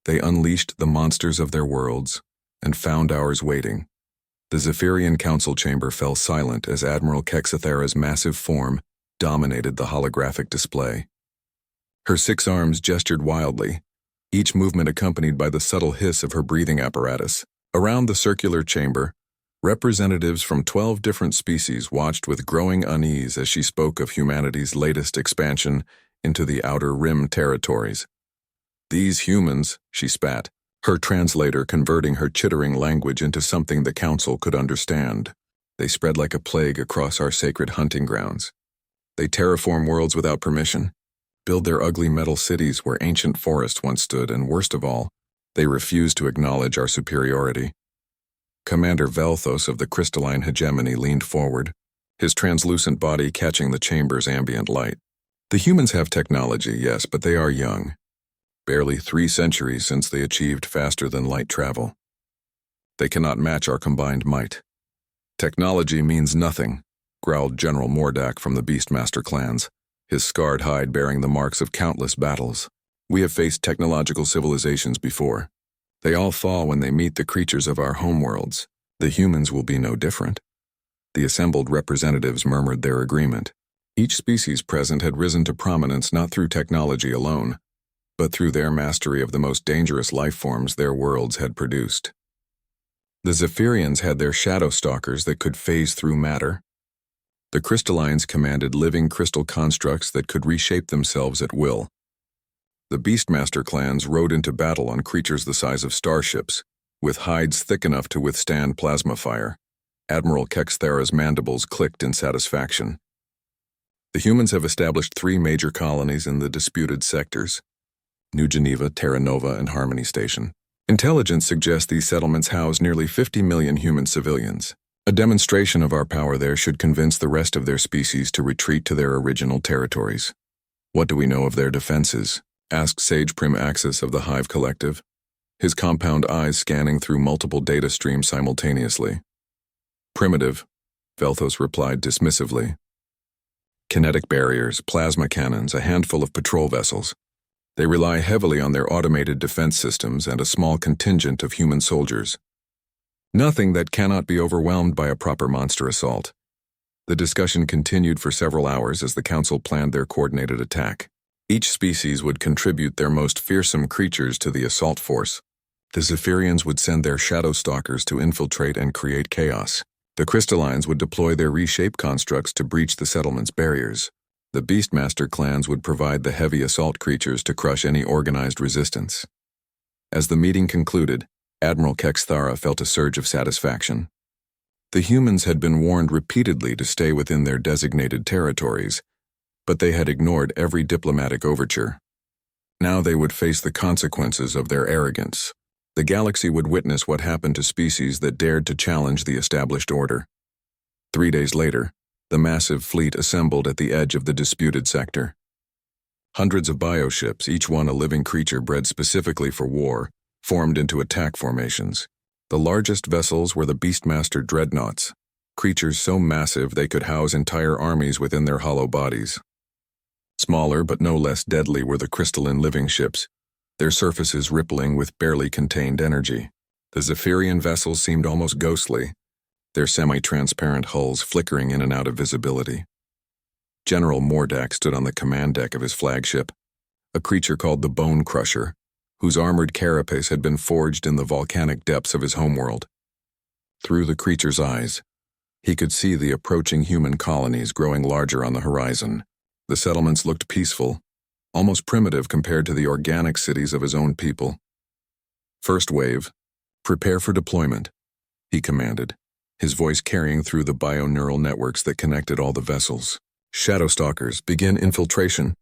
They unleashed the monsters of their worlds and found ours waiting. The Zephyrian council chamber fell silent as Admiral Kexithera's massive form dominated the holographic display. Her 6 arms gestured wildly, each movement accompanied by the subtle hiss of her breathing apparatus. Around the circular chamber, representatives from 12 different species watched with growing unease as she spoke of humanity's latest expansion into the Outer Rim territories. "These humans," she spat, her translator converting her chittering language into something the council could understand. "They spread like a plague across our sacred hunting grounds. They terraform worlds without permission, build their ugly metal cities where ancient forests once stood, and worst of all, they refuse to acknowledge our superiority." Commander Velthos of the crystalline hegemony leaned forward, his translucent body catching the chamber's ambient light. "The humans have technology, yes, but they are young. Barely 3 centuries since they achieved faster-than-light travel. They cannot match our combined might." "Technology means nothing," growled General Mordak from the Beastmaster clans, his scarred hide bearing the marks of countless battles. "We have faced technological civilizations before. They all fall when they meet the creatures of our homeworlds. The humans will be no different." The assembled representatives murmured their agreement. Each species present had risen to prominence not through technology alone, but through their mastery of the most dangerous life forms their worlds had produced. The Zephyrians had their shadow stalkers that could phase through matter. The crystallines commanded living crystal constructs that could reshape themselves at will. The Beastmaster clans rode into battle on creatures the size of starships, with hides thick enough to withstand plasma fire. Admiral Kexthera's mandibles clicked in satisfaction. The humans have established 3 major colonies in the disputed sectors: New Geneva, Terra Nova, and Harmony Station. Intelligence suggests these settlements house nearly 50 million human civilians. A demonstration of our power there should convince the rest of their species to retreat to their original territories. "What do we know of their defenses?" asked Sage Prim Axis of the Hive Collective, his compound eyes scanning through multiple data streams simultaneously. "Primitive," Velthos replied dismissively. "Kinetic barriers, plasma cannons, a handful of patrol vessels. They rely heavily on their automated defense systems and a small contingent of human soldiers. Nothing that cannot be overwhelmed by a proper monster assault." The discussion continued for several hours as the council planned their coordinated attack. Each species would contribute their most fearsome creatures to the assault force. The Zephyrians would send their shadow stalkers to infiltrate and create chaos. The crystallines would deploy their reshape constructs to breach the settlement's barriers. The Beastmaster clans would provide the heavy assault creatures to crush any organized resistance. As the meeting concluded, Admiral Kexthara felt a surge of satisfaction. The humans had been warned repeatedly to stay within their designated territories, but they had ignored every diplomatic overture. Now they would face the consequences of their arrogance. The galaxy would witness what happened to species that dared to challenge the established order. 3 days later, the massive fleet assembled at the edge of the disputed sector. Hundreds of bioships, each one a living creature bred specifically for war, formed into attack formations. The largest vessels were the Beastmaster dreadnoughts, creatures so massive they could house entire armies within their hollow bodies. Smaller but no less deadly were the crystalline living ships, their surfaces rippling with barely contained energy. The Zephyrian vessels seemed almost ghostly, their semi-transparent hulls flickering in and out of visibility. General Mordak stood on the command deck of his flagship, a creature called the Bone Crusher, whose armored carapace had been forged in the volcanic depths of his homeworld. Through the creature's eyes, he could see the approaching human colonies growing larger on the horizon. The settlements looked peaceful, almost primitive compared to the organic cities of his own people. "First wave, prepare for deployment," he commanded, his voice carrying through the bioneural networks that connected all the vessels. "Shadow stalkers, begin infiltration.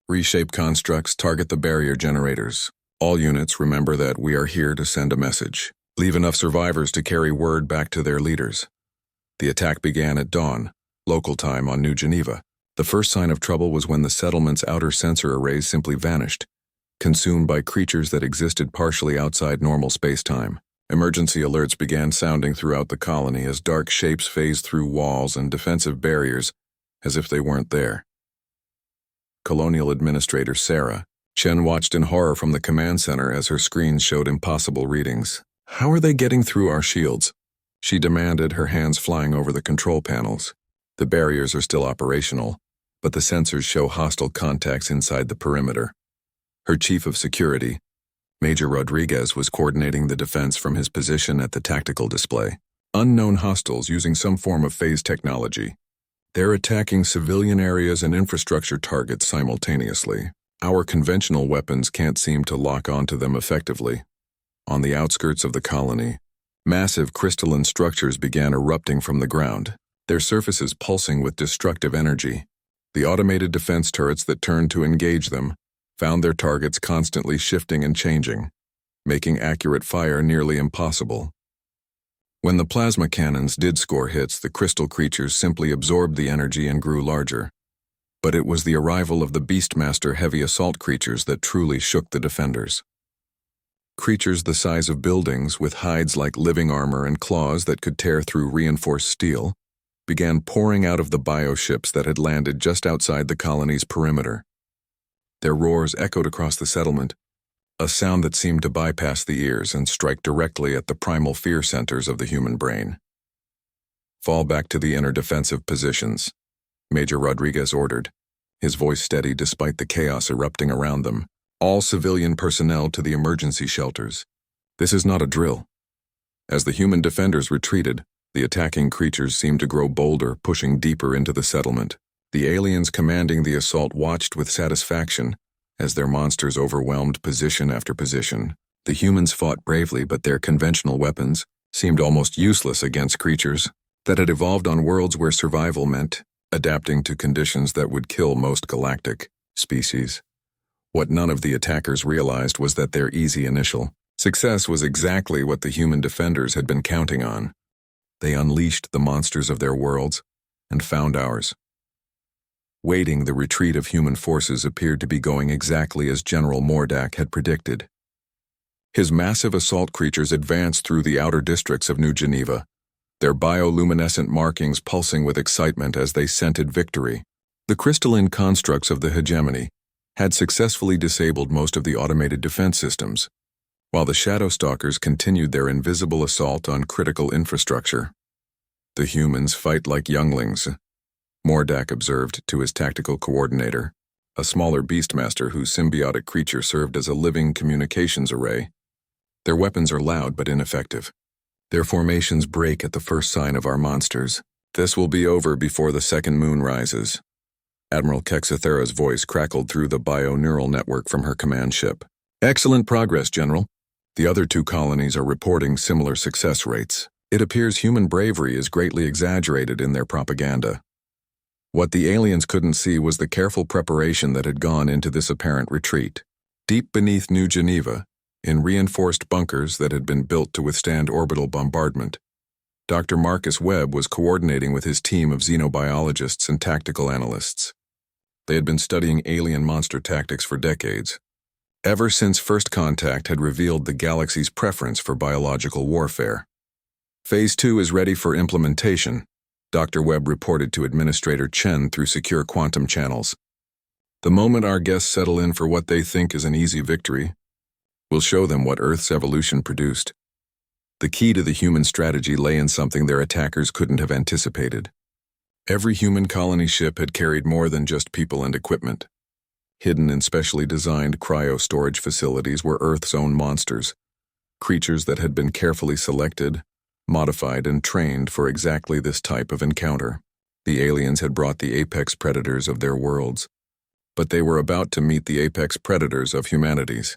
Reshape constructs, target the barrier generators. All units, remember that we are here to send a message. Leave enough survivors to carry word back to their leaders." The attack began at dawn, local time on New Geneva. The first sign of trouble was when the settlement's outer sensor arrays simply vanished, consumed by creatures that existed partially outside normal space-time. Emergency alerts began sounding throughout the colony as dark shapes phased through walls and defensive barriers as if they weren't there. Colonial Administrator Sarah, Chen watched in horror from the command center as her screen showed impossible readings. How are they getting through our shields? She demanded, her hands flying over the control panels. The barriers are still operational, but the sensors show hostile contacts inside the perimeter. Her chief of security, Major Rodriguez, was coordinating the defense from his position at the tactical display. Unknown hostiles using some form of phase technology. They're attacking civilian areas and infrastructure targets simultaneously. Our conventional weapons can't seem to lock onto them effectively. On the outskirts of the colony, massive crystalline structures began erupting from the ground, their surfaces pulsing with destructive energy. The automated defense turrets that turned to engage them found their targets constantly shifting and changing, making accurate fire nearly impossible. When the plasma cannons did score hits, the crystal creatures simply absorbed the energy and grew larger. But it was the arrival of the Beastmaster heavy assault creatures that truly shook the defenders. Creatures the size of buildings, with hides like living armor and claws that could tear through reinforced steel, began pouring out of the bioships that had landed just outside the colony's perimeter. Their roars echoed across the settlement, a sound that seemed to bypass the ears and strike directly at the primal fear centers of the human brain. Fall back to the inner defensive positions, Major Rodriguez ordered, his voice steady despite the chaos erupting around them. All civilian personnel to the emergency shelters. This is not a drill. As the human defenders retreated, the attacking creatures seemed to grow bolder, pushing deeper into the settlement. The aliens commanding the assault watched with satisfaction as their monsters overwhelmed position after position. The humans fought bravely, but their conventional weapons seemed almost useless against creatures that had evolved on worlds where survival meant adapting to conditions that would kill most galactic species. What none of the attackers realized was that their easy initial success was exactly what the human defenders had been counting on. They unleashed the monsters of their worlds and found ours. Waiting, the retreat of human forces appeared to be going exactly as General Mordak had predicted. His massive assault creatures advanced through the outer districts of New Geneva, their bioluminescent markings pulsing with excitement as they scented victory. The crystalline constructs of the hegemony had successfully disabled most of the automated defense systems, while the Shadow Stalkers continued their invisible assault on critical infrastructure. The humans fight like younglings, Mordak observed to his tactical coordinator, a smaller Beastmaster whose symbiotic creature served as a living communications array. Their weapons are loud but ineffective. Their formations break at the first sign of our monsters. This will be over before the second moon rises. Admiral Kexathera's voice crackled through the bio-neural network from her command ship. Excellent progress, General. The other two colonies are reporting similar success rates. It appears human bravery is greatly exaggerated in their propaganda. What the aliens couldn't see was the careful preparation that had gone into this apparent retreat. Deep beneath New Geneva, in reinforced bunkers that had been built to withstand orbital bombardment, Dr. Marcus Webb was coordinating with his team of xenobiologists and tactical analysts. They had been studying alien monster tactics for decades, ever since First Contact had revealed the galaxy's preference for biological warfare. Phase 2 is ready for implementation, Dr. Webb reported to Administrator Chen through secure quantum channels. The moment our guests settle in for what they think is an easy victory, we'll show them what Earth's evolution produced. The key to the human strategy lay in something their attackers couldn't have anticipated. Every human colony ship had carried more than just people and equipment. Hidden in specially designed cryo-storage facilities were Earth's own monsters, creatures that had been carefully selected, modified, and trained for exactly this type of encounter. The aliens had brought the apex predators of their worlds, but they were about to meet the apex predators of humanity's.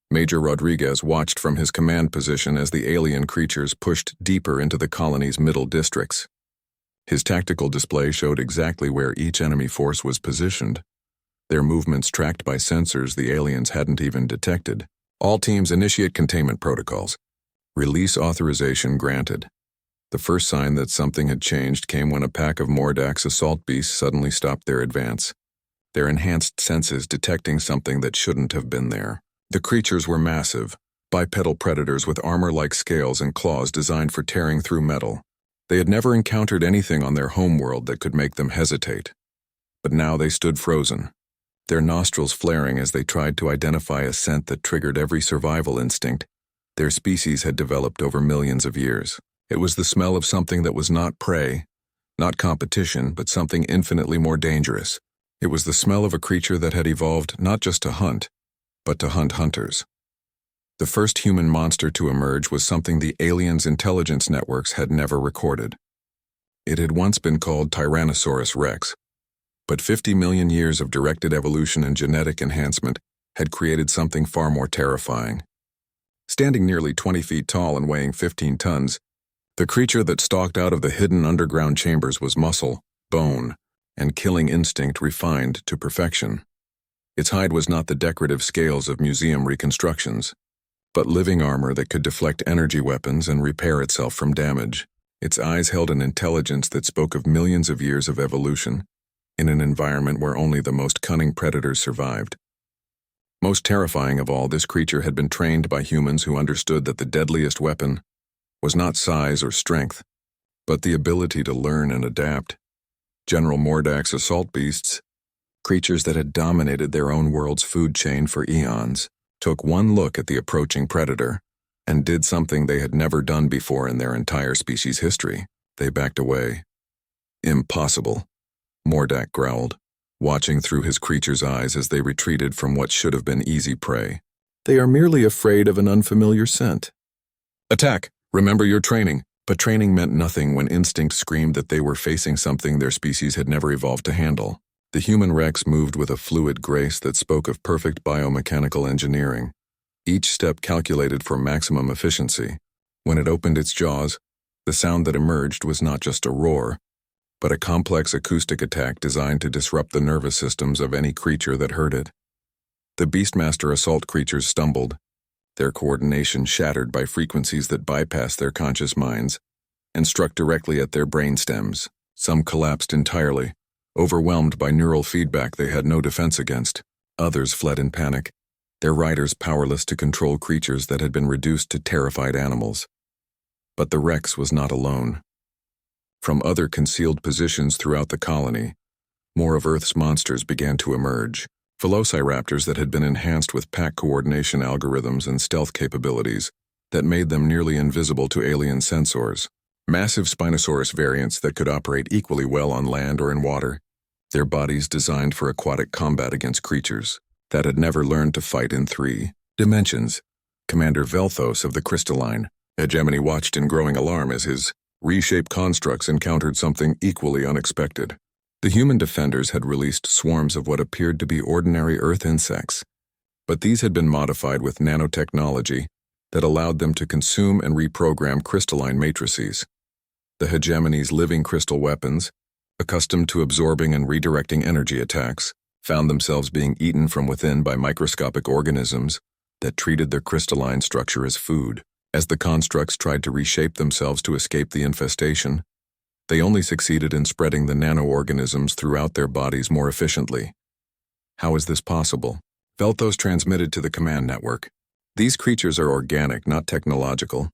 Major Rodriguez watched from his command position as the alien creatures pushed deeper into the colony's middle districts. His tactical display showed exactly where each enemy force was positioned, their movements tracked by sensors the aliens hadn't even detected. All teams initiate containment protocols. Release authorization granted. The first sign that something had changed came when a pack of Mordak's assault beasts suddenly stopped their advance, their enhanced senses detecting something that shouldn't have been there. The creatures were massive, bipedal predators with armor-like scales and claws designed for tearing through metal. They had never encountered anything on their homeworld that could make them hesitate. But now they stood frozen, their nostrils flaring as they tried to identify a scent that triggered every survival instinct their species had developed over millions of years. It was the smell of something that was not prey, not competition, but something infinitely more dangerous. It was the smell of a creature that had evolved not just to hunt, but to hunt hunters. The first human monster to emerge was something the aliens' intelligence networks had never recorded. It had once been called Tyrannosaurus rex, but 50 million years of directed evolution and genetic enhancement had created something far more terrifying. Standing nearly 20 feet tall and weighing 15 tons, the creature that stalked out of the hidden underground chambers was muscle, bone, and killing instinct refined to perfection. Its hide was not the decorative scales of museum reconstructions, but living armor that could deflect energy weapons and repair itself from damage. Its eyes held an intelligence that spoke of millions of years of evolution in an environment where only the most cunning predators survived. Most terrifying of all, this creature had been trained by humans who understood that the deadliest weapon was not size or strength, but the ability to learn and adapt. General Mordak's assault beasts, creatures that had dominated their own world's food chain for eons, took one look at the approaching predator and did something they had never done before in their entire species' history. They backed away. Impossible, Mordak growled, watching through his creature's eyes as they retreated from what should have been easy prey. They are merely afraid of an unfamiliar scent. Attack! Remember your training. But training meant nothing when instinct screamed that they were facing something their species had never evolved to handle. The human Rex moved with a fluid grace that spoke of perfect biomechanical engineering, each step calculated for maximum efficiency. When it opened its jaws, the sound that emerged was not just a roar, but a complex acoustic attack designed to disrupt the nervous systems of any creature that heard it. The Beastmaster assault creatures stumbled, their coordination shattered by frequencies that bypassed their conscious minds and struck directly at their brainstems. Some collapsed entirely, overwhelmed by neural feedback they had no defense against. Others fled in panic, their riders powerless to control creatures that had been reduced to terrified animals. But the Rex was not alone. From other concealed positions throughout the colony, more of Earth's monsters began to emerge. Velociraptors that had been enhanced with pack coordination algorithms and stealth capabilities that made them nearly invisible to alien sensors. Massive Spinosaurus variants that could operate equally well on land or in water, their bodies designed for aquatic combat against creatures that had never learned to fight in 3 dimensions. Commander Velthos of the Crystalline Hegemony watched in growing alarm as his reshaped constructs encountered something equally unexpected. The human defenders had released swarms of what appeared to be ordinary Earth insects, but these had been modified with nanotechnology that allowed them to consume and reprogram crystalline matrices. The Hegemony's living crystal weapons, accustomed to absorbing and redirecting energy attacks, found themselves being eaten from within by microscopic organisms that treated their crystalline structure as food. As the constructs tried to reshape themselves to escape the infestation, they only succeeded in spreading the nanoorganisms throughout their bodies more efficiently. How is this possible? Velthos transmitted to the command network. These creatures are organic, not technological.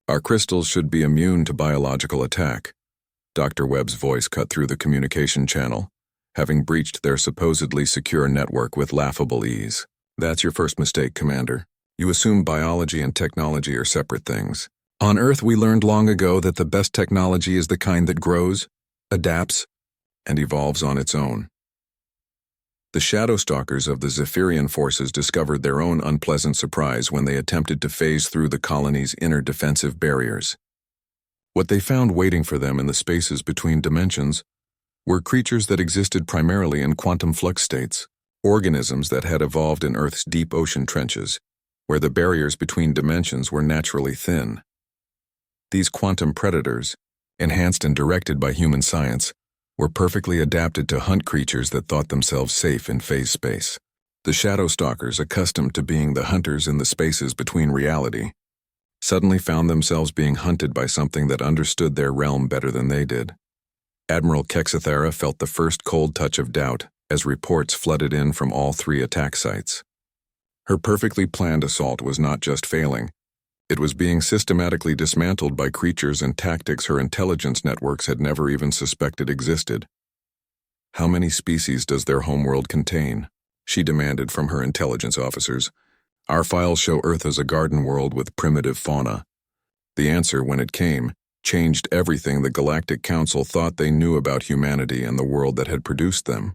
Our crystals should be immune to biological attack. Dr. Webb's voice cut through the communication channel, having breached their supposedly secure network with laughable ease. That's your first mistake, Commander. You assume biology and technology are separate things. On Earth, we learned long ago that the best technology is the kind that grows, adapts, and evolves on its own. The shadow stalkers of the Zephyrian forces discovered their own unpleasant surprise when they attempted to phase through the colony's inner defensive barriers. What they found waiting for them in the spaces between dimensions were creatures that existed primarily in quantum flux states, organisms that had evolved in Earth's deep ocean trenches, where the barriers between dimensions were naturally thin. These quantum predators, enhanced and directed by human science, were perfectly adapted to hunt creatures that thought themselves safe in phase space. The shadow stalkers, accustomed to being the hunters in the spaces between reality, suddenly found themselves being hunted by something that understood their realm better than they did. Admiral Kexathera felt the first cold touch of doubt as reports flooded in from all 3 attack sites. Her perfectly planned assault was not just failing, it was being systematically dismantled by creatures and tactics her intelligence networks had never even suspected existed. How many species does their homeworld contain? she demanded from her intelligence officers. "Our files show Earth as a garden world with primitive fauna." The answer, when it came, changed everything the Galactic Council thought they knew about humanity and the world that had produced them.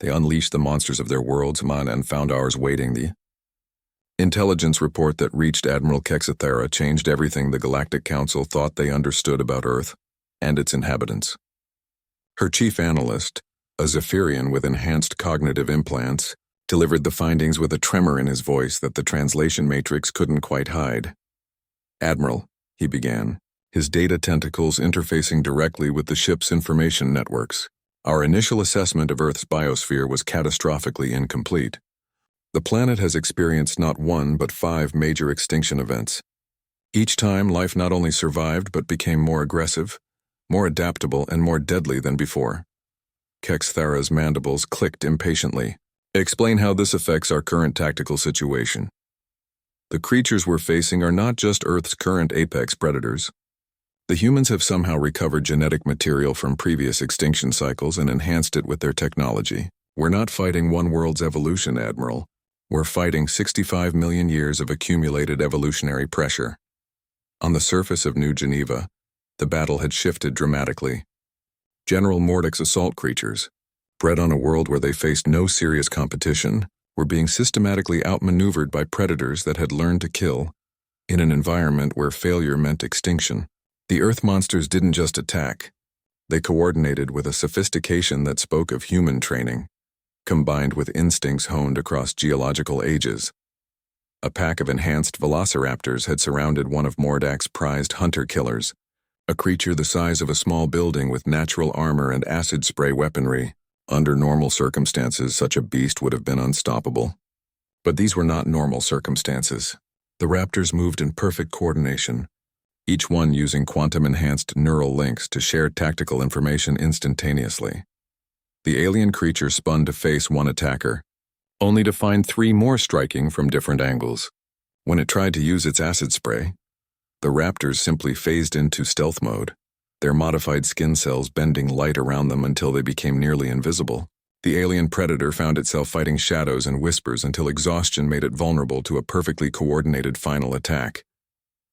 They unleashed the monsters of their worlds, and found ours waiting. The intelligence report that reached Admiral Kexathera changed everything the Galactic Council thought they understood about Earth and its inhabitants. Her chief analyst, a Zephyrian with enhanced cognitive implants, delivered the findings with a tremor in his voice that the translation matrix couldn't quite hide. "Admiral," he began, his data tentacles interfacing directly with the ship's information networks, "our initial assessment of Earth's biosphere was catastrophically incomplete. The planet has experienced not one but 5 major extinction events. Each time, life not only survived but became more aggressive, more adaptable, and more deadly than before." Kexthara's mandibles clicked impatiently. "Explain how this affects our current tactical situation." "The creatures we're facing are not just Earth's current apex predators. The humans have somehow recovered genetic material from previous extinction cycles and enhanced it with their technology. We're not fighting one world's evolution, Admiral. We're fighting 65 million years of accumulated evolutionary pressure." On the surface of New Geneva, the battle had shifted dramatically. General Mordek's assault creatures, bred on a world where they faced no serious competition, were being systematically outmaneuvered by predators that had learned to kill, in an environment where failure meant extinction. The Earth monsters didn't just attack. They coordinated with a sophistication that spoke of human training, combined with instincts honed across geological ages. A pack of enhanced velociraptors had surrounded one of Mordek's prized hunter-killers, a creature the size of a small building with natural armor and acid spray weaponry. Under normal circumstances, such a beast would have been unstoppable. But these were not normal circumstances. The raptors moved in perfect coordination, each one using quantum-enhanced neural links to share tactical information instantaneously. The alien creature spun to face one attacker, only to find 3 more striking from different angles. When it tried to use its acid spray, the raptors simply phased into stealth mode, their modified skin cells bending light around them until they became nearly invisible. The alien predator found itself fighting shadows and whispers until exhaustion made it vulnerable to a perfectly coordinated final attack.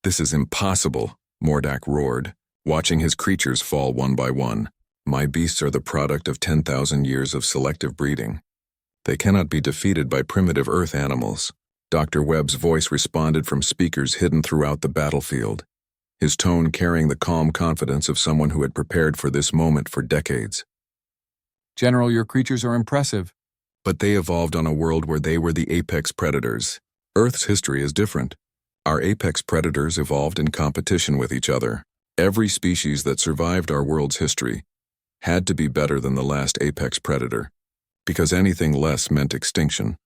"This is impossible," Mordek roared, watching his creatures fall one by one. "My beasts are the product of 10,000 years of selective breeding. They cannot be defeated by primitive Earth animals." Dr. Webb's voice responded from speakers hidden throughout the battlefield, his tone carrying the calm confidence of someone who had prepared for this moment for decades. "General, your creatures are impressive." "But they evolved on a world where they were the apex predators. Earth's history is different. Our apex predators evolved in competition with each other. Every species that survived our world's history had to be better than the last apex predator, because anything less meant extinction."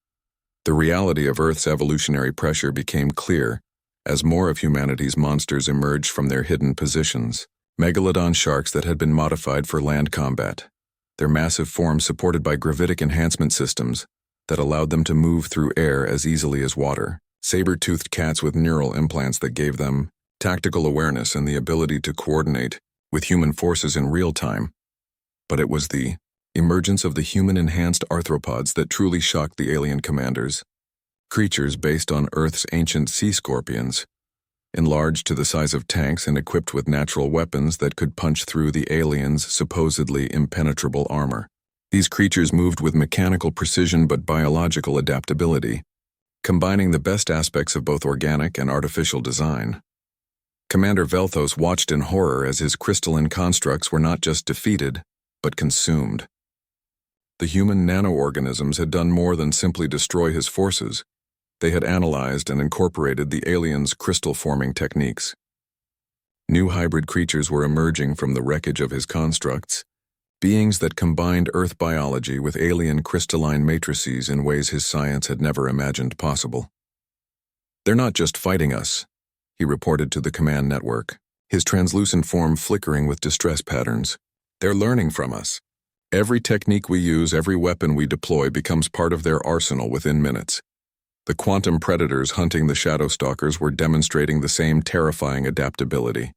The reality of Earth's evolutionary pressure became clear as more of humanity's monsters emerged from their hidden positions. Megalodon sharks that had been modified for land combat, their massive forms supported by gravitic enhancement systems that allowed them to move through air as easily as water. Saber-toothed cats with neural implants that gave them tactical awareness and the ability to coordinate with human forces in real time. But it was the emergence of the human-enhanced arthropods that truly shocked the alien commanders. Creatures based on Earth's ancient sea scorpions, enlarged to the size of tanks and equipped with natural weapons that could punch through the aliens' supposedly impenetrable armor. These creatures moved with mechanical precision but biological adaptability, combining the best aspects of both organic and artificial design. Commander Velthos watched in horror as his crystalline constructs were not just defeated, but consumed. The human nanoorganisms had done more than simply destroy his forces. They had analyzed and incorporated the aliens' crystal-forming techniques. New hybrid creatures were emerging from the wreckage of his constructs, beings that combined Earth biology with alien crystalline matrices in ways his science had never imagined possible. "They're not just fighting us," he reported to the command network, his translucent form flickering with distress patterns. "They're learning from us. Every technique we use, every weapon we deploy becomes part of their arsenal within minutes." The quantum predators hunting the shadow stalkers were demonstrating the same terrifying adaptability.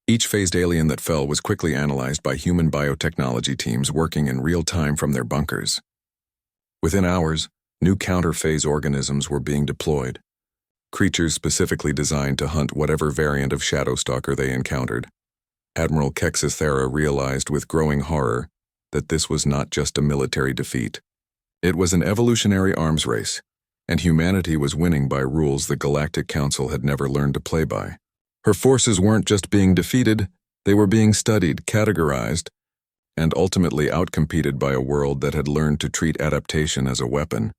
Each phased alien that fell was quickly analyzed by human biotechnology teams working in real time from their bunkers. Within hours, new counter-phase organisms were being deployed, creatures specifically designed to hunt whatever variant of Shadowstalker they encountered. Admiral Kexithera realized with growing horror that this was not just a military defeat. It was an evolutionary arms race, and humanity was winning by rules the Galactic Council had never learned to play by. Her forces weren't just being defeated, they were being studied, categorized, and ultimately outcompeted by a world that had learned to treat adaptation as a weapon.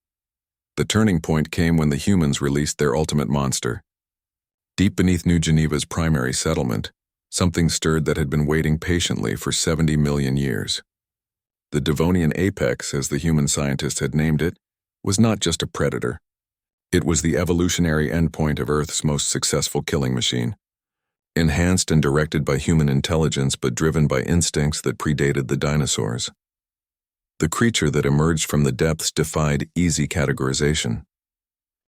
The turning point came when the humans released their ultimate monster. Deep beneath New Geneva's primary settlement, something stirred that had been waiting patiently for 70 million years. The Devonian Apex, as the human scientists had named it, was not just a predator. It was the evolutionary endpoint of Earth's most successful killing machine. Enhanced and directed by human intelligence but driven by instincts that predated the dinosaurs. The creature that emerged from the depths defied easy categorization.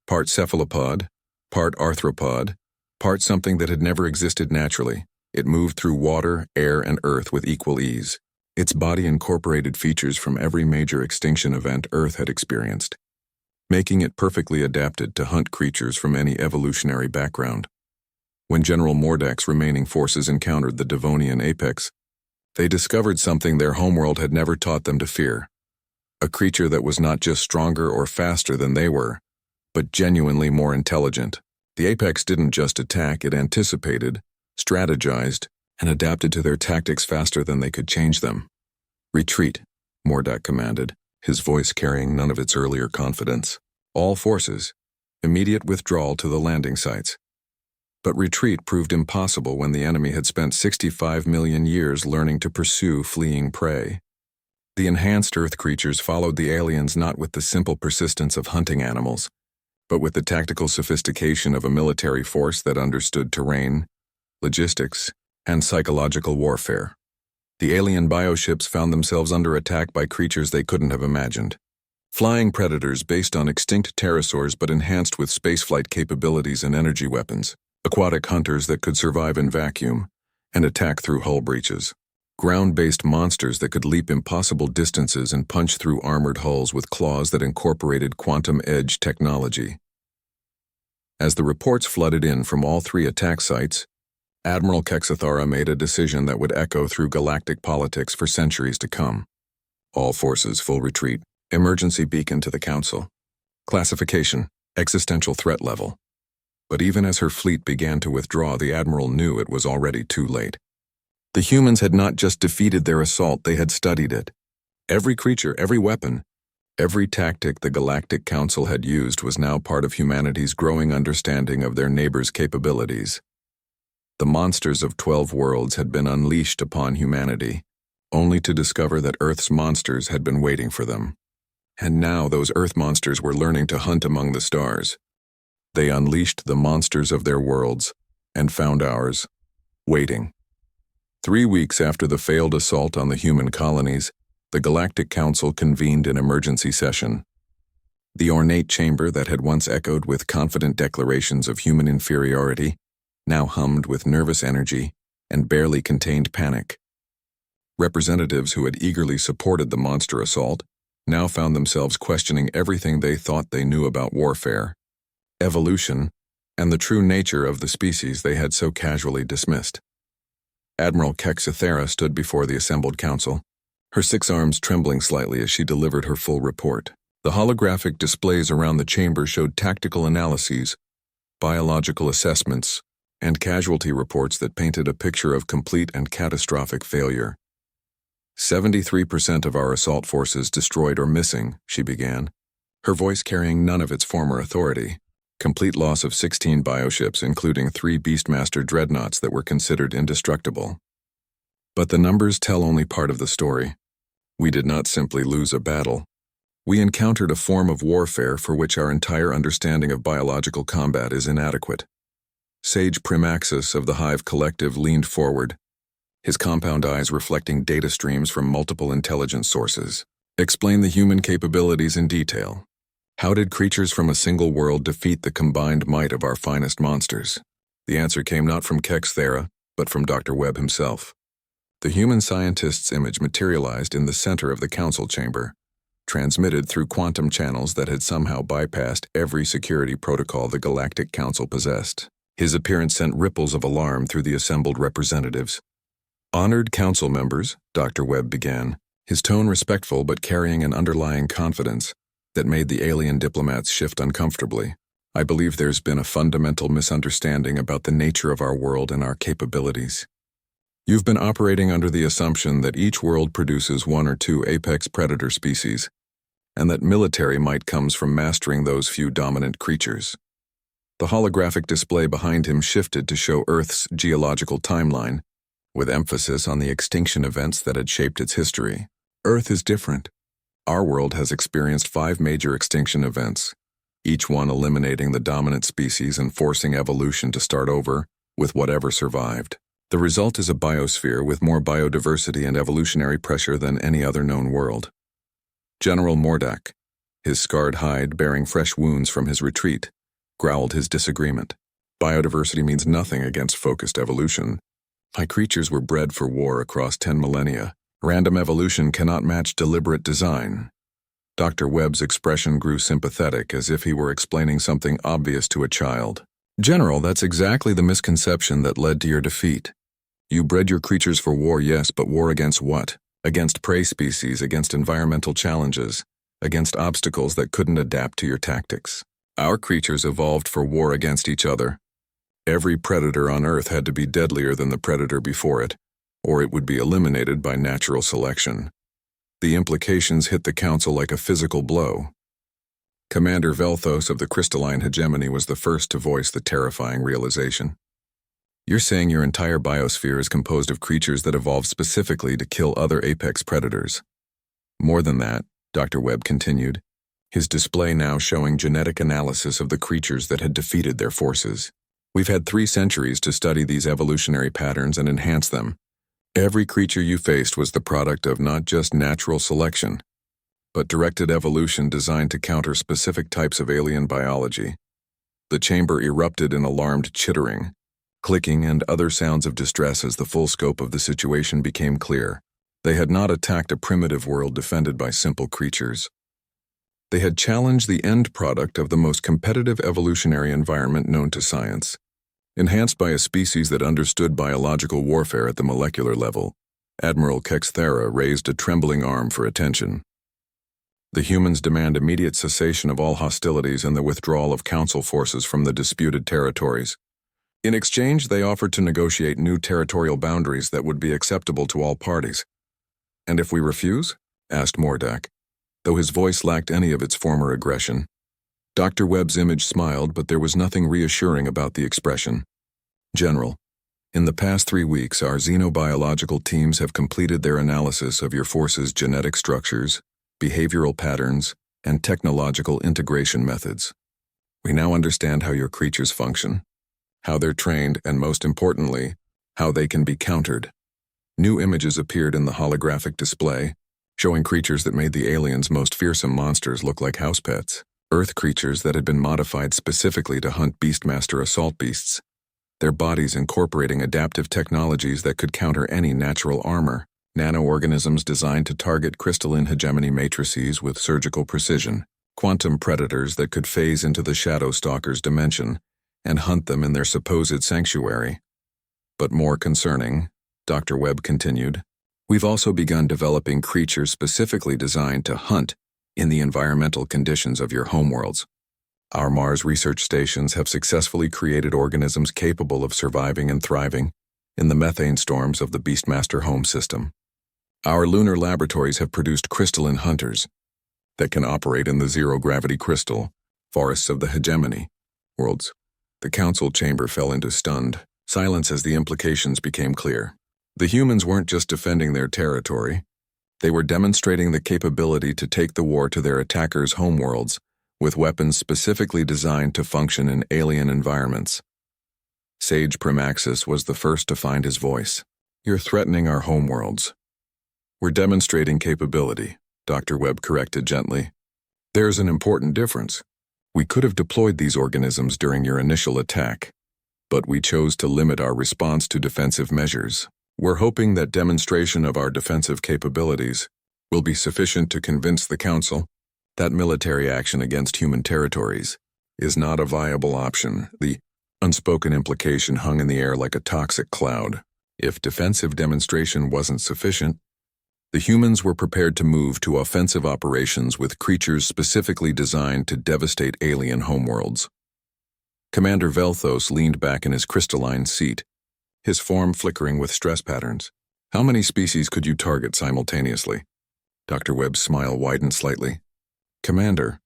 Part cephalopod, part arthropod, part something that had never existed naturally. It moved through water, air, and earth with equal ease. Its body incorporated features from every major extinction event Earth had experienced, making it perfectly adapted to hunt creatures from any evolutionary background. When General Mordek's remaining forces encountered the Devonian Apex, they discovered something their homeworld had never taught them to fear. A creature that was not just stronger or faster than they were, but genuinely more intelligent. The Apex didn't just attack, it anticipated, strategized, and adapted to their tactics faster than they could change them. "Retreat," Mordek commanded, his voice carrying none of its earlier confidence. "All forces, immediate withdrawal to the landing sites." But retreat proved impossible when the enemy had spent 65 million years learning to pursue fleeing prey. The enhanced Earth creatures followed the aliens not with the simple persistence of hunting animals, but with the tactical sophistication of a military force that understood terrain, logistics, and psychological warfare. The alien bioships found themselves under attack by creatures they couldn't have imagined. Flying predators based on extinct pterosaurs but enhanced with spaceflight capabilities and energy weapons. Aquatic hunters that could survive in vacuum and attack through hull breaches. Ground-based monsters that could leap impossible distances and punch through armored hulls with claws that incorporated quantum edge technology. As the reports flooded in from all three attack sites, Admiral Kexithara made a decision that would echo through galactic politics for centuries to come. All forces, full retreat. Emergency beacon to the Council. Classification, existential threat level. But even as her fleet began to withdraw, the Admiral knew it was already too late. The humans had not just defeated their assault, they had studied it. Every creature, every weapon, every tactic the Galactic Council had used was now part of humanity's growing understanding of their neighbors' capabilities. The monsters of 12 worlds had been unleashed upon humanity, only to discover that Earth's monsters had been waiting for them. And now those Earth monsters were learning to hunt among the stars. They unleashed the monsters of their worlds and found ours, waiting. 3 weeks after the failed assault on the human colonies, the Galactic Council convened an emergency session. The ornate chamber that had once echoed with confident declarations of human inferiority now hummed with nervous energy and barely contained panic. Representatives who had eagerly supported the monster assault now found themselves questioning everything they thought they knew about warfare, evolution, and the true nature of the species they had so casually dismissed. Admiral Kexithera stood before the assembled council, her 6 arms trembling slightly as she delivered her full report. The holographic displays around the chamber showed tactical analyses, biological assessments, and casualty reports that painted a picture of complete and catastrophic failure. 73% of our assault forces destroyed or missing, she began, her voice carrying none of its former authority. Complete loss of 16 bioships, including 3 Beastmaster dreadnoughts that were considered indestructible. But the numbers tell only part of the story. We did not simply lose a battle. We encountered a form of warfare for which our entire understanding of biological combat is inadequate. Sage Primaxis of the Hive Collective leaned forward, his compound eyes reflecting data streams from multiple intelligence sources. Explain the human capabilities in detail. How did creatures from a single world defeat the combined might of our finest monsters? The answer came not from Kexithera, but from Dr. Webb himself. The human scientist's image materialized in the center of the council chamber, transmitted through quantum channels that had somehow bypassed every security protocol the Galactic Council possessed. His appearance sent ripples of alarm through the assembled representatives. "Honored council members," Dr. Webb began, his tone respectful but carrying an underlying confidence that made the alien diplomats shift uncomfortably. "I believe there's been a fundamental misunderstanding about the nature of our world and our capabilities. You've been operating under the assumption that each world produces one or two apex predator species, and that military might comes from mastering those few dominant creatures." The holographic display behind him shifted to show Earth's geological timeline, with emphasis on the extinction events that had shaped its history. "Earth is different. Our world has experienced 5 major extinction events, each one eliminating the dominant species and forcing evolution to start over with whatever survived. The result is a biosphere with more biodiversity and evolutionary pressure than any other known world." General Mordak, his scarred hide bearing fresh wounds from his retreat, growled his disagreement. "Biodiversity means nothing against focused evolution. My creatures were bred for war across 10 millennia. Random evolution cannot match deliberate design." Dr. Webb's expression grew sympathetic, as if he were explaining something obvious to a child. "General, that's exactly the misconception that led to your defeat. You bred your creatures for war, yes, but war against what? Against prey species, against environmental challenges, against obstacles that couldn't adapt to your tactics. Our creatures evolved for war against each other. Every predator on Earth had to be deadlier than the predator before it, or it would be eliminated by natural selection. The implications hit the Council like a physical blow." Commander Velthos of the Crystalline Hegemony was the first to voice the terrifying realization. "You're saying your entire biosphere is composed of creatures that evolved specifically to kill other apex predators." "More than that," Dr. Webb continued, his display now showing genetic analysis of the creatures that had defeated their forces. "We've had 3 centuries to study these evolutionary patterns and enhance them. Every creature you faced was the product of not just natural selection, but directed evolution designed to counter specific types of alien biology." The chamber erupted in alarmed chittering, clicking, and other sounds of distress as the full scope of the situation became clear. They had not attacked a primitive world defended by simple creatures. They had challenged the end product of the most competitive evolutionary environment known to science, enhanced by a species that understood biological warfare at the molecular level. Admiral Kexthera raised a trembling arm for attention. "The humans demand immediate cessation of all hostilities and the withdrawal of Council forces from the disputed territories. In exchange, they offered to negotiate new territorial boundaries that would be acceptable to all parties." "And if we refuse?" asked Mordak, though his voice lacked any of its former aggression. Dr. Webb's image smiled, but there was nothing reassuring about the expression. "General, in the past 3 weeks, our xenobiological teams have completed their analysis of your force's genetic structures, behavioral patterns, and technological integration methods. We now understand how your creatures function, how they're trained, and most importantly, how they can be countered." New images appeared in the holographic display, showing creatures that made the aliens' most fearsome monsters look like house pets. Earth creatures that had been modified specifically to hunt Beastmaster assault beasts, their bodies incorporating adaptive technologies that could counter any natural armor. Nanoorganisms designed to target crystalline hegemony matrices with surgical precision. Quantum predators that could phase into the Shadow Stalker's dimension and hunt them in their supposed sanctuary. "But more concerning," Dr. Webb continued, "we've also begun developing creatures specifically designed to hunt in the environmental conditions of your homeworlds. Our Mars research stations have successfully created organisms capable of surviving and thriving in the methane storms of the Beastmaster home system. Our lunar laboratories have produced crystalline hunters that can operate in the zero-gravity crystal forests of the hegemony worlds." The council chamber fell into stunned silence as the implications became clear. The humans weren't just defending their territory. They were demonstrating the capability to take the war to their attackers' homeworlds with weapons specifically designed to function in alien environments. Sage Primaxis was the first to find his voice. "You're threatening our homeworlds." "We're demonstrating capability," Dr. Webb corrected gently. "There's an important difference. We could have deployed these organisms during your initial attack, but we chose to limit our response to defensive measures. We're hoping that demonstration of our defensive capabilities will be sufficient to convince the Council that military action against human territories is not a viable option. The unspoken implication hung in the air like a toxic cloud. If defensive demonstration wasn't sufficient, the humans were prepared to move to offensive operations with creatures specifically designed to devastate alien homeworlds. Commander Velthos leaned back in his crystalline seat, his form flickering with stress patterns. How many species could you target simultaneously? Dr. Webb's smile widened slightly. Commander,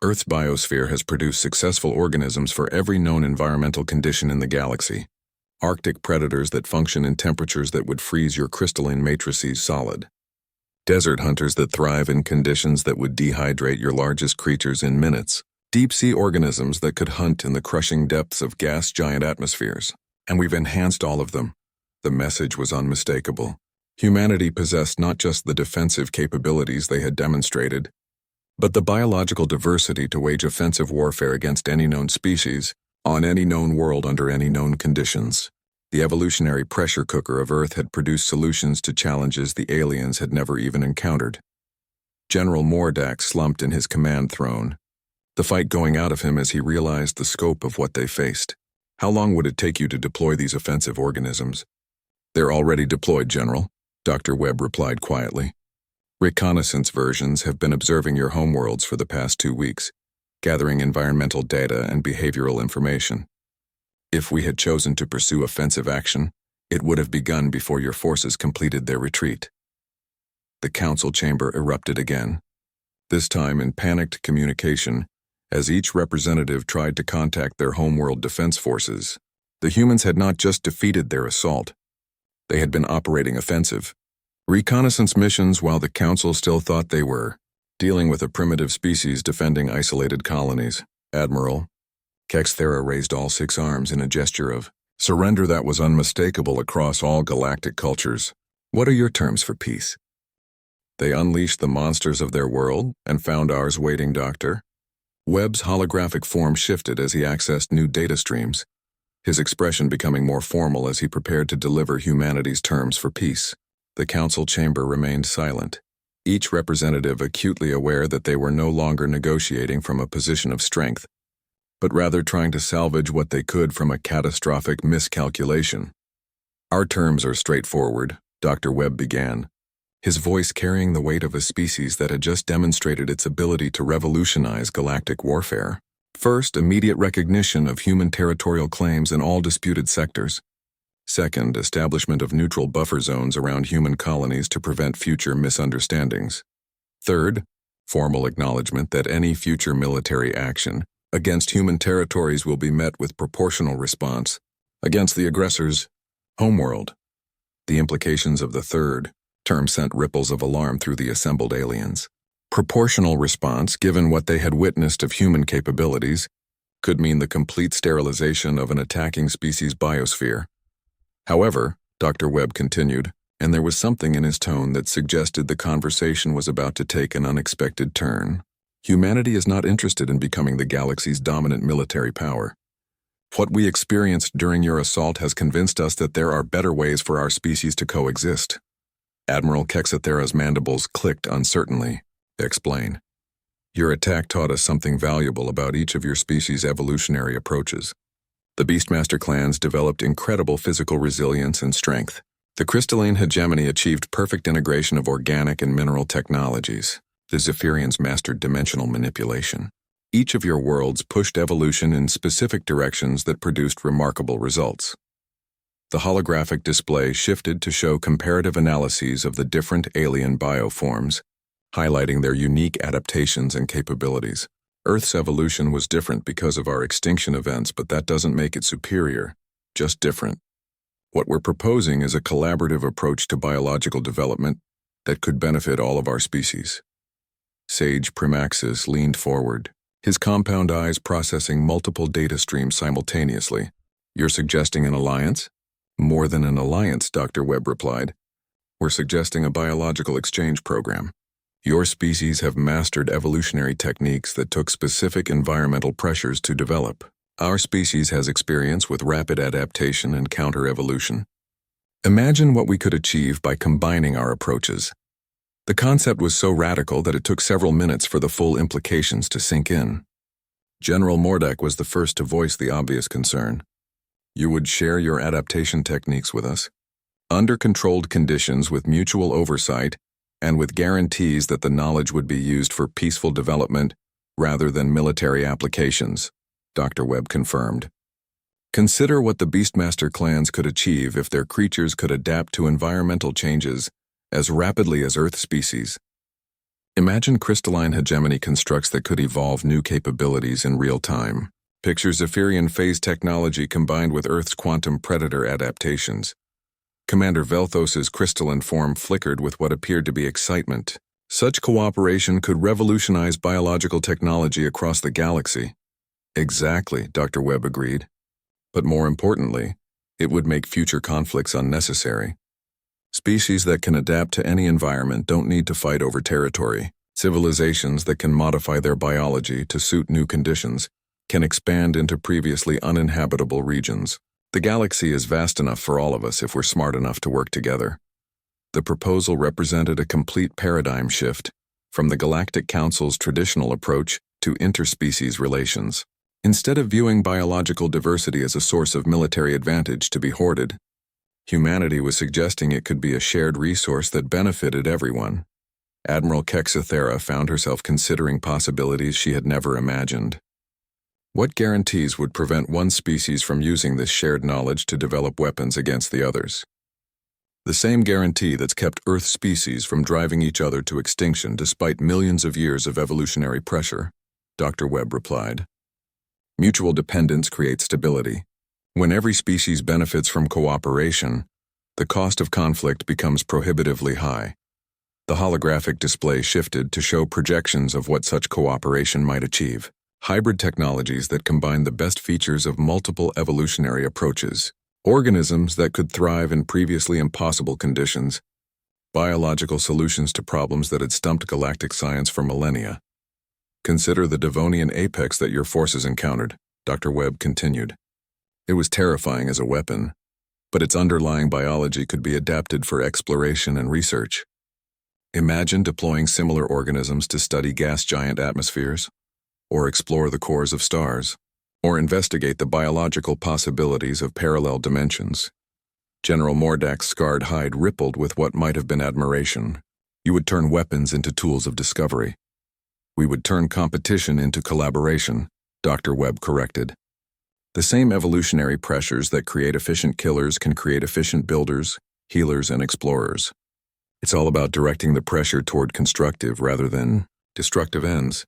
Earth's biosphere has produced successful organisms for every known environmental condition in the galaxy. Arctic predators that function in temperatures that would freeze your crystalline matrices solid. Desert hunters that thrive in conditions that would dehydrate your largest creatures in minutes. Deep-sea organisms that could hunt in the crushing depths of gas giant atmospheres. And we've enhanced all of them. The message was unmistakable. Humanity possessed not just the defensive capabilities they had demonstrated, but the biological diversity to wage offensive warfare against any known species, on any known world under any known conditions. The evolutionary pressure cooker of Earth had produced solutions to challenges the aliens had never even encountered. General Mordak slumped in his command throne, the fight going out of him as he realized the scope of what they faced. How long would it take you to deploy these offensive organisms? They're already deployed, General, Dr. Webb replied quietly. Reconnaissance versions have been observing your homeworlds for the past 2 weeks, gathering environmental data and behavioral information. If we had chosen to pursue offensive action, it would have begun before your forces completed their retreat. The council chamber erupted again, this time in panicked communication, as each representative tried to contact their homeworld defense forces. The humans had not just defeated their assault, they had been operating offensive reconnaissance missions while the Council still thought they were dealing with a primitive species defending isolated colonies. Admiral Kexthera raised all 6 arms in a gesture of surrender that was unmistakable across all galactic cultures. What are your terms for peace? They unleashed the monsters of their world and found ours waiting, Doctor. Webb's holographic form shifted as he accessed new data streams, his expression becoming more formal as he prepared to deliver humanity's terms for peace. The council chamber remained silent, each representative acutely aware that they were no longer negotiating from a position of strength, but rather trying to salvage what they could from a catastrophic miscalculation. Our terms are straightforward, Dr. Webb began, his voice carrying the weight of a species that had just demonstrated its ability to revolutionize galactic warfare. First, immediate recognition of human territorial claims in all disputed sectors. Second, establishment of neutral buffer zones around human colonies to prevent future misunderstandings. Third, formal acknowledgement that any future military action against human territories will be met with proportional response against the aggressor's homeworld. The implications of the third term sent ripples of alarm through the assembled aliens. Proportional response, given what they had witnessed of human capabilities, could mean the complete sterilization of an attacking species' biosphere. However, Dr. Webb continued, and there was something in his tone that suggested the conversation was about to take an unexpected turn. Humanity is not interested in becoming the galaxy's dominant military power. What we experienced during your assault has convinced us that there are better ways for our species to coexist. Admiral Kexathera's mandibles clicked uncertainly. Explain. Your attack taught us something valuable about each of your species' evolutionary approaches. The Beastmaster clans developed incredible physical resilience and strength. The crystalline hegemony achieved perfect integration of organic and mineral technologies. The Zephyrians mastered dimensional manipulation. Each of your worlds pushed evolution in specific directions that produced remarkable results. The holographic display shifted to show comparative analyses of the different alien bioforms, highlighting their unique adaptations and capabilities. Earth's evolution was different because of our extinction events, but that doesn't make it superior, just different. What we're proposing is a collaborative approach to biological development that could benefit all of our species. Sage Primaxis leaned forward, his compound eyes processing multiple data streams simultaneously. You're suggesting an alliance? More than an alliance, Dr. Webb replied. We're suggesting a biological exchange program. Your species have mastered evolutionary techniques that took specific environmental pressures to develop. Our species has experience with rapid adaptation and counter-evolution. Imagine what we could achieve by combining our approaches. The concept was so radical that it took several minutes for the full implications to sink in. General Mordek was the first to voice the obvious concern. You would share your adaptation techniques with us, under controlled conditions with mutual oversight and with guarantees that the knowledge would be used for peaceful development rather than military applications, Dr. Webb confirmed. Consider what the Beastmaster clans could achieve if their creatures could adapt to environmental changes as rapidly as Earth species. Imagine crystalline hegemony constructs that could evolve new capabilities in real time. Picture Zephyrian phase technology combined with Earth's quantum predator adaptations. Commander Velthos's crystalline form flickered with what appeared to be excitement. Such cooperation could revolutionize biological technology across the galaxy. Exactly, Dr. Webb agreed. But more importantly, it would make future conflicts unnecessary. Species that can adapt to any environment don't need to fight over territory. Civilizations that can modify their biology to suit new conditions can expand into previously uninhabitable regions. The galaxy is vast enough for all of us if we're smart enough to work together. The proposal represented a complete paradigm shift from the Galactic Council's traditional approach to interspecies relations. Instead of viewing biological diversity as a source of military advantage to be hoarded, humanity was suggesting it could be a shared resource that benefited everyone. Admiral Kexathera found herself considering possibilities she had never imagined. What guarantees would prevent one species from using this shared knowledge to develop weapons against the others? The same guarantee that's kept Earth species from driving each other to extinction despite millions of years of evolutionary pressure, Dr. Webb replied. Mutual dependence creates stability. When every species benefits from cooperation, the cost of conflict becomes prohibitively high. The holographic display shifted to show projections of what such cooperation might achieve. Hybrid technologies that combine the best features of multiple evolutionary approaches. Organisms that could thrive in previously impossible conditions. Biological solutions to problems that had stumped galactic science for millennia. Consider the Devonian apex that your forces encountered, Dr. Webb continued. It was terrifying as a weapon, but its underlying biology could be adapted for exploration and research. Imagine deploying similar organisms to study gas giant atmospheres, or explore the cores of stars, or investigate the biological possibilities of parallel dimensions. General Mordak's scarred hide rippled with what might have been admiration. You would turn weapons into tools of discovery. We would turn competition into collaboration, Dr. Webb corrected. The same evolutionary pressures that create efficient killers can create efficient builders, healers, and explorers. It's all about directing the pressure toward constructive rather than destructive ends.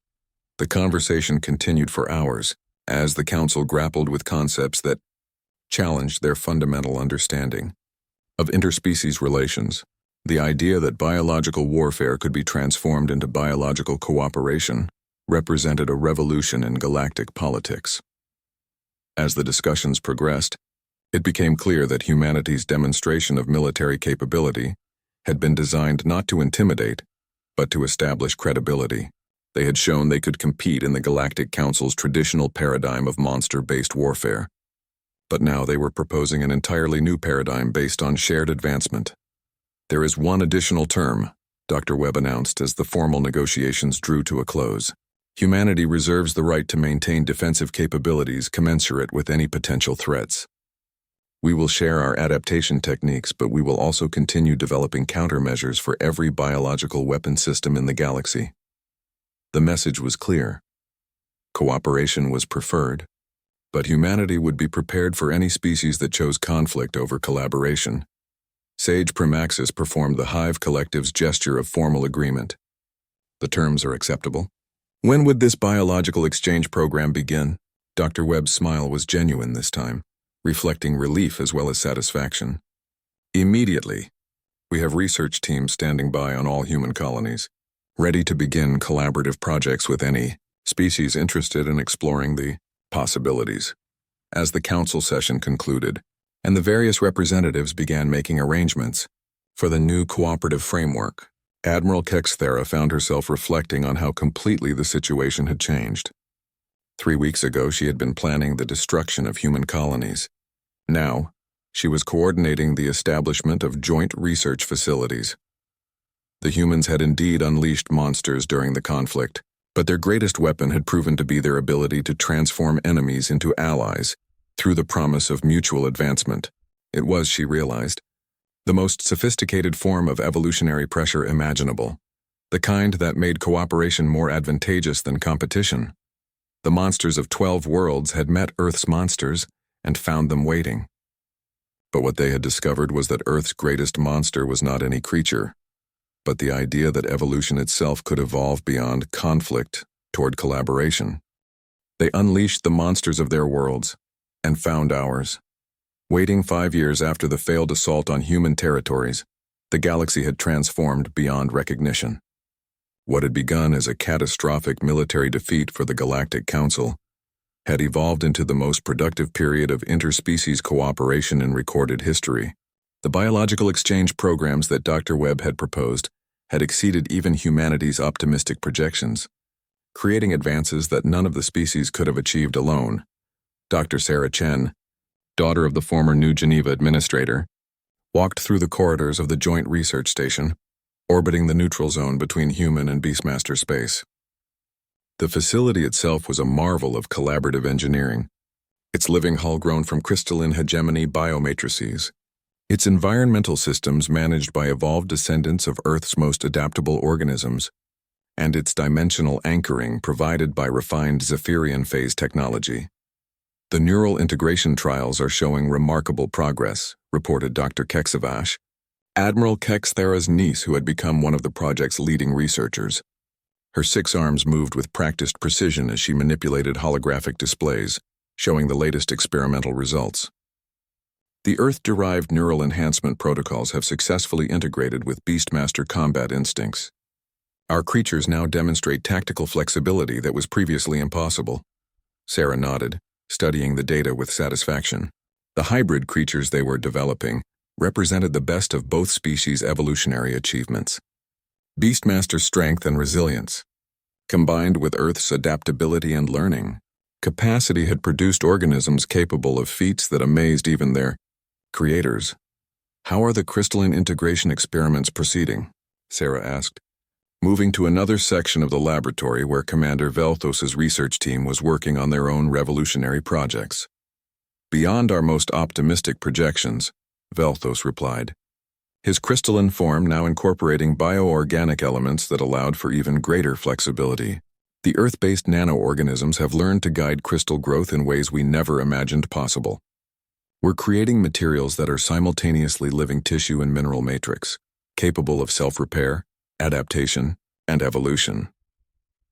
The conversation continued for hours as the Council grappled with concepts that challenged their fundamental understanding of interspecies relations. The idea that biological warfare could be transformed into biological cooperation represented a revolution in galactic politics. As the discussions progressed, it became clear that humanity's demonstration of military capability had been designed not to intimidate, but to establish credibility. They had shown they could compete in the Galactic Council's traditional paradigm of monster-based warfare. But now they were proposing an entirely new paradigm based on shared advancement. There is one additional term, Dr. Webb announced as the formal negotiations drew to a close. Humanity reserves the right to maintain defensive capabilities commensurate with any potential threats. We will share our adaptation techniques, but we will also continue developing countermeasures for every biological weapon system in the galaxy. The message was clear. Cooperation was preferred, but humanity would be prepared for any species that chose conflict over collaboration. Sage Primaxis performed the Hive Collective's gesture of formal agreement. The terms are acceptable. When would this biological exchange program begin? Dr. Webb's smile was genuine this time, reflecting relief as well as satisfaction. Immediately. We have research teams standing by on all human colonies, ready to begin collaborative projects with any species interested in exploring the possibilities. As the council session concluded, and the various representatives began making arrangements for the new cooperative framework, Admiral Kexthera found herself reflecting on how completely the situation had changed. 3 weeks ago, she had been planning the destruction of human colonies. Now, she was coordinating the establishment of joint research facilities. The humans had indeed unleashed monsters during the conflict, but their greatest weapon had proven to be their ability to transform enemies into allies through the promise of mutual advancement. It was, she realized, the most sophisticated form of evolutionary pressure imaginable, the kind that made cooperation more advantageous than competition. The monsters of 12 worlds had met Earth's monsters and found them waiting. But what they had discovered was that Earth's greatest monster was not any creature, but the idea that evolution itself could evolve beyond conflict toward collaboration. They unleashed the monsters of their worlds and found ours. Waiting 5 years after the failed assault on human territories, the galaxy had transformed beyond recognition. What had begun as a catastrophic military defeat for the Galactic Council had evolved into the most productive period of interspecies cooperation in recorded history. The biological exchange programs that Dr. Webb had proposed had exceeded even humanity's optimistic projections, creating advances that none of the species could have achieved alone. Dr. Sarah Chen, daughter of the former New Geneva administrator, walked through the corridors of the Joint Research Station, orbiting the neutral zone between human and Beastmaster space. The facility itself was a marvel of collaborative engineering, its living hull grown from crystalline hegemony biomatrices, its environmental systems managed by evolved descendants of Earth's most adaptable organisms, and its dimensional anchoring provided by refined Zephyrian phase technology. The neural integration trials are showing remarkable progress, reported Dr. Keksavash, Admiral Kexthera's niece who had become one of the project's leading researchers. Her 6 arms moved with practiced precision as she manipulated holographic displays, showing the latest experimental results. The Earth-derived neural enhancement protocols have successfully integrated with Beastmaster combat instincts. Our creatures now demonstrate tactical flexibility that was previously impossible. Sarah nodded, studying the data with satisfaction. The hybrid creatures they were developing represented the best of both species' evolutionary achievements. Beastmaster's strength and resilience, combined with Earth's adaptability and learning capacity, had produced organisms capable of feats that amazed even their creators. How are the crystalline integration experiments proceeding? Sarah asked, moving to another section of the laboratory where Commander Velthos's research team was working on their own revolutionary projects. Beyond our most optimistic projections, Velthos replied, his crystalline form now incorporating bioorganic elements that allowed for even greater flexibility. The Earth-based nanoorganisms have learned to guide crystal growth in ways we never imagined possible. We're creating materials that are simultaneously living tissue and mineral matrix, capable of self-repair, adaptation, and evolution.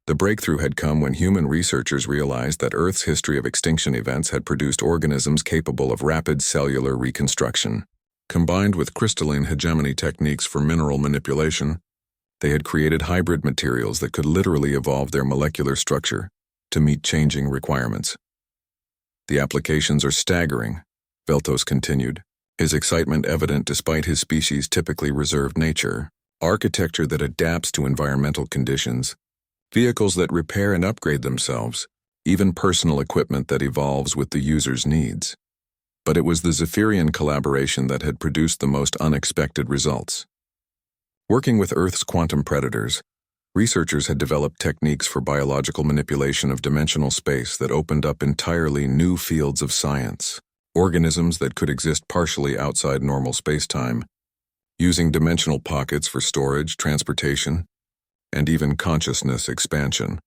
The breakthrough had come when human researchers realized that Earth's history of extinction events had produced organisms capable of rapid cellular reconstruction. Combined with crystalline hegemony techniques for mineral manipulation, they had created hybrid materials that could literally evolve their molecular structure to meet changing requirements. The applications are staggering, Velthos continued, his excitement evident despite his species' typically reserved nature. Architecture that adapts to environmental conditions, vehicles that repair and upgrade themselves, even personal equipment that evolves with the user's needs. But it was the Zephyrian collaboration that had produced the most unexpected results. Working with Earth's quantum predators, researchers had developed techniques for biological manipulation of dimensional space that opened up entirely new fields of science, organisms that could exist partially outside normal space-time, using dimensional pockets for storage, transportation, and even consciousness expansion.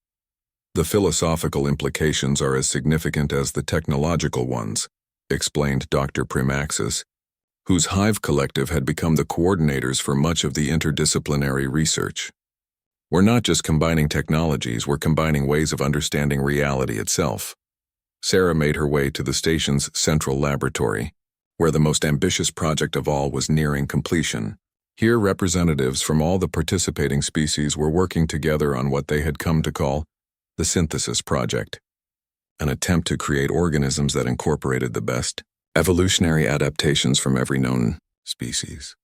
The philosophical implications are as significant as the technological ones, explained Dr. Primaxis, whose Hive Collective had become the coordinators for much of the interdisciplinary research. We're not just combining technologies, we're combining ways of understanding reality itself. Sarah made her way to the station's central laboratory, where the most ambitious project of all was nearing completion. Here, representatives from all the participating species were working together on what they had come to call the Synthesis Project, an attempt to create organisms that incorporated the best evolutionary adaptations from every known species.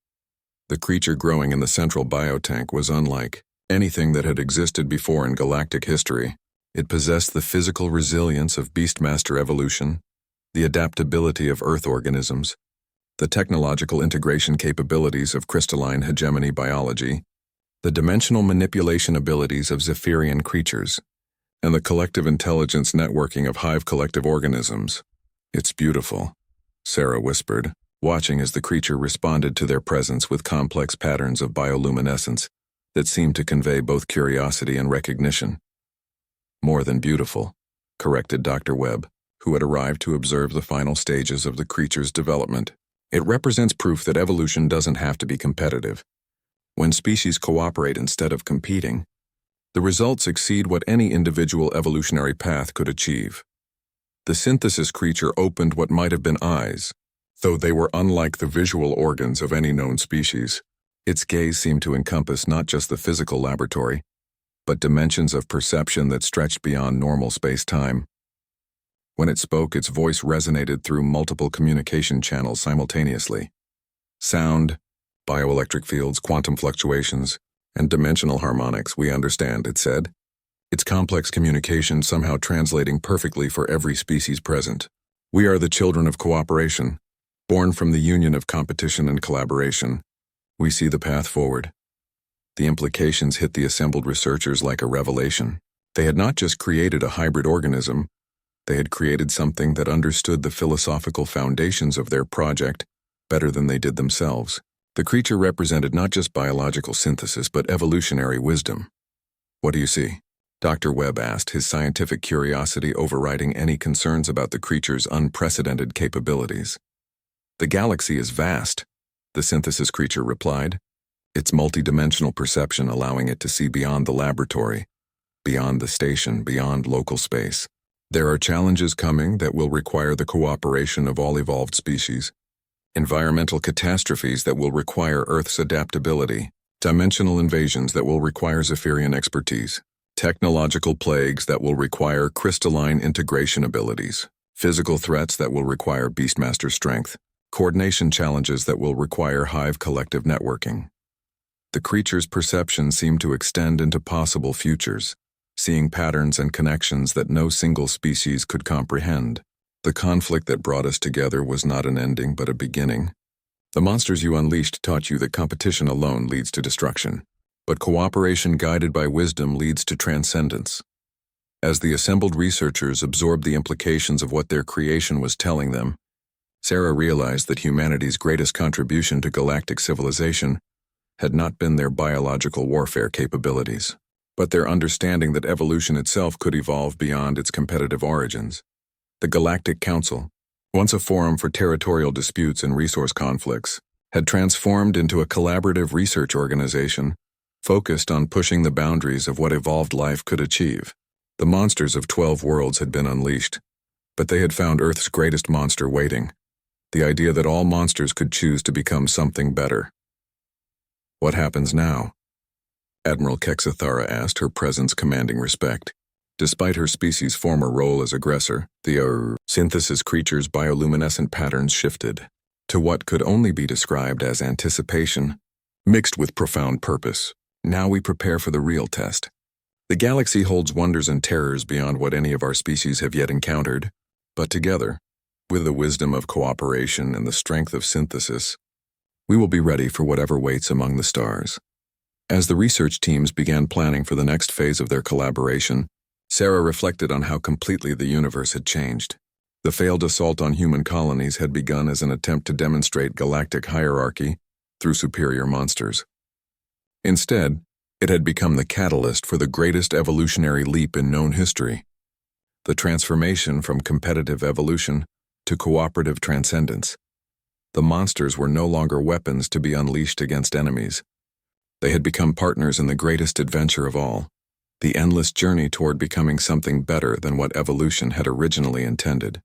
The creature growing in the central biotank was unlike anything that had existed before in galactic history. It possessed the physical resilience of Beastmaster evolution, the adaptability of Earth organisms, the technological integration capabilities of crystalline hegemony biology, the dimensional manipulation abilities of Zephyrian creatures, and the collective intelligence networking of hive collective organisms. It's beautiful, Sarah whispered, watching as the creature responded to their presence with complex patterns of bioluminescence that seemed to convey both curiosity and recognition. More than beautiful, corrected Dr. Webb, who had arrived to observe the final stages of the creature's development. It represents proof that evolution doesn't have to be competitive. When species cooperate instead of competing, the results exceed what any individual evolutionary path could achieve. The synthesis creature opened what might have been eyes, though they were unlike the visual organs of any known species. Its gaze seemed to encompass not just the physical laboratory, but dimensions of perception that stretched beyond normal space-time. When it spoke, its voice resonated through multiple communication channels simultaneously. Sound, bioelectric fields, quantum fluctuations, and dimensional harmonics, we understand, it said. Its complex communication somehow translating perfectly for every species present. We are the children of cooperation, born from the union of competition and collaboration. We see the path forward. The implications hit the assembled researchers like a revelation. They had not just created a hybrid organism, they had created something that understood the philosophical foundations of their project better than they did themselves. The creature represented not just biological synthesis but evolutionary wisdom. What do you see? Dr. Webb asked, his scientific curiosity overriding any concerns about the creature's unprecedented capabilities. The galaxy is vast, the synthesis creature replied, its multidimensional perception allowing it to see beyond the laboratory, beyond the station, beyond local space. There are challenges coming that will require the cooperation of all evolved species, environmental catastrophes that will require Earth's adaptability, dimensional invasions that will require Zephyrian expertise, technological plagues that will require crystalline integration abilities, physical threats that will require Beastmaster strength, coordination challenges that will require hive collective networking. The creature's perception seemed to extend into possible futures, seeing patterns and connections that no single species could comprehend. The conflict that brought us together was not an ending but a beginning. The monsters you unleashed taught you that competition alone leads to destruction, but cooperation guided by wisdom leads to transcendence. As the assembled researchers absorbed the implications of what their creation was telling them, Sarah realized that humanity's greatest contribution to galactic civilization had not been their biological warfare capabilities, but their understanding that evolution itself could evolve beyond its competitive origins. The Galactic Council, once a forum for territorial disputes and resource conflicts, had transformed into a collaborative research organization focused on pushing the boundaries of what evolved life could achieve. The monsters of 12 worlds had been unleashed, but they had found Earth's greatest monster waiting, the idea that all monsters could choose to become something better. What happens now? Admiral Kexathara asked, her presence commanding respect. Despite her species' former role as aggressor, the synthesis creature's bioluminescent patterns shifted to what could only be described as anticipation, mixed with profound purpose. Now we prepare for the real test. The galaxy holds wonders and terrors beyond what any of our species have yet encountered, but together, with the wisdom of cooperation and the strength of synthesis, we will be ready for whatever waits among the stars. As the research teams began planning for the next phase of their collaboration, Sarah reflected on how completely the universe had changed. The failed assault on human colonies had begun as an attempt to demonstrate galactic hierarchy through superior monsters. Instead, it had become the catalyst for the greatest evolutionary leap in known history, the transformation from competitive evolution to cooperative transcendence. The monsters were no longer weapons to be unleashed against enemies. They had become partners in the greatest adventure of all, the endless journey toward becoming something better than what evolution had originally intended.